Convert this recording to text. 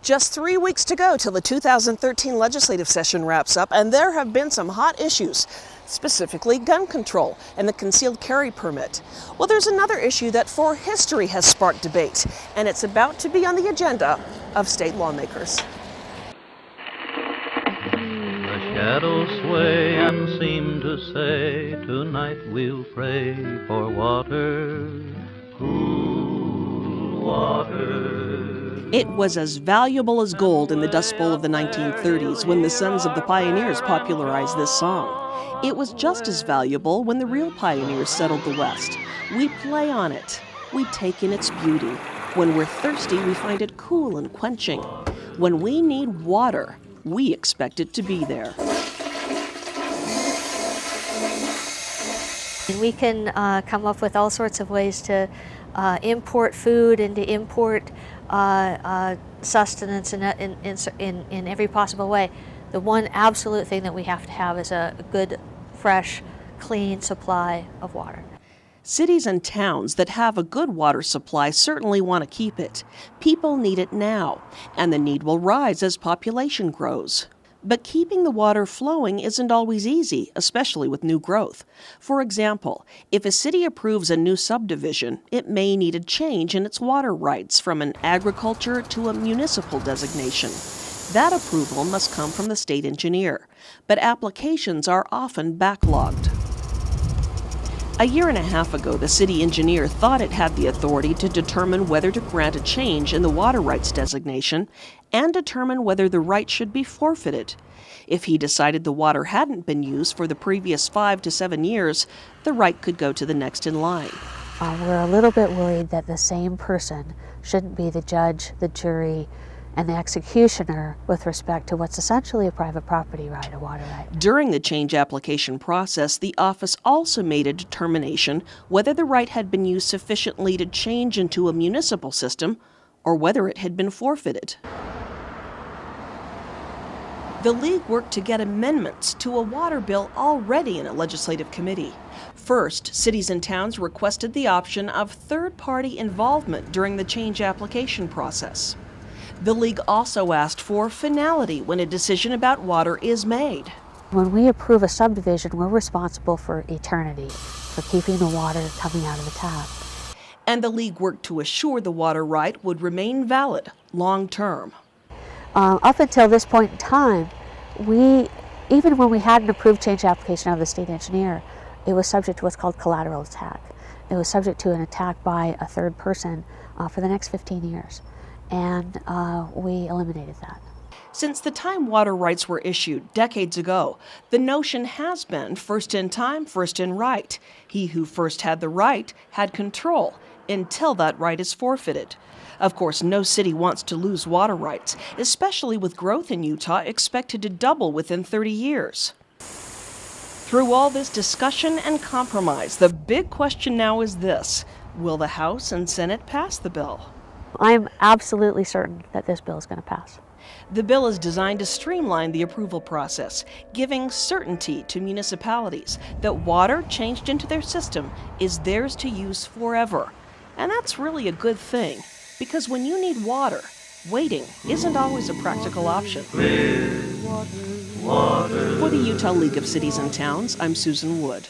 Just 3 weeks to go till the 2013 legislative session wraps up, and there have been some hot issues, specifically gun control and the concealed carry permit. Well, there's another issue that for history has sparked debate, and it's about to be on the agenda of state lawmakers. The shadows sway and seem to say, tonight we'll pray for water, cool water. It was as valuable as gold in the Dust Bowl of the 1930s when the Sons of the Pioneers popularized this song. It was just as valuable when the real pioneers settled the West. We play on it. We take in its beauty. When we're thirsty, we find it cool and quenching. When we need water, we expect it to be there. We can come up with all sorts of ways to import food and to import sustenance in every possible way. The one absolute thing that we have to have is a good, fresh, clean supply of water. Cities and towns that have a good water supply certainly want to keep it. People need it now, and the need will rise as population grows. But keeping the water flowing isn't always easy, especially with new growth. For example, if a city approves a new subdivision, it may need a change in its water rights from an agriculture to a municipal designation. That approval must come from the state engineer, but applications are often backlogged. A year and a half ago, the city engineer thought it had the authority to determine whether to grant a change in the water rights designation and determine whether the right should be forfeited. If he decided the water hadn't been used for the previous 5 to 7 years, the right could go to the next in line. We're a little bit worried that the same person shouldn't be the judge, the jury, and the executioner with respect to what's essentially a private property right, a water right. During the change application process, the office also made a determination whether the right had been used sufficiently to change into a municipal system or whether it had been forfeited. The League worked to get amendments to a water bill already in a legislative committee. First, cities and towns requested the option of third-party involvement during the change application process. The League also asked for finality when a decision about water is made. When we approve a subdivision, we're responsible for eternity, for keeping the water coming out of the tap. And the League worked to assure the water right would remain valid long-term. Up until this point in time, even when we had an approved change application of the state engineer, it was subject to what's called collateral attack. It was subject to an attack by a third person for the next 15 years. And we eliminated that. Since the time water rights were issued decades ago, the notion has been first in time, first in right. He who first had the right had control until that right is forfeited. Of course, no city wants to lose water rights, especially with growth in Utah expected to double within 30 years. Through all this discussion and compromise, the big question now is this: will the House and Senate pass the bill? I'm absolutely certain that this bill is going to pass. The bill is designed to streamline the approval process, giving certainty to municipalities that water changed into their system is theirs to use forever. And that's really a good thing, because when you need water, waiting isn't always a practical option. Clear water. For the Utah League of Cities and Towns, I'm Susan Wood.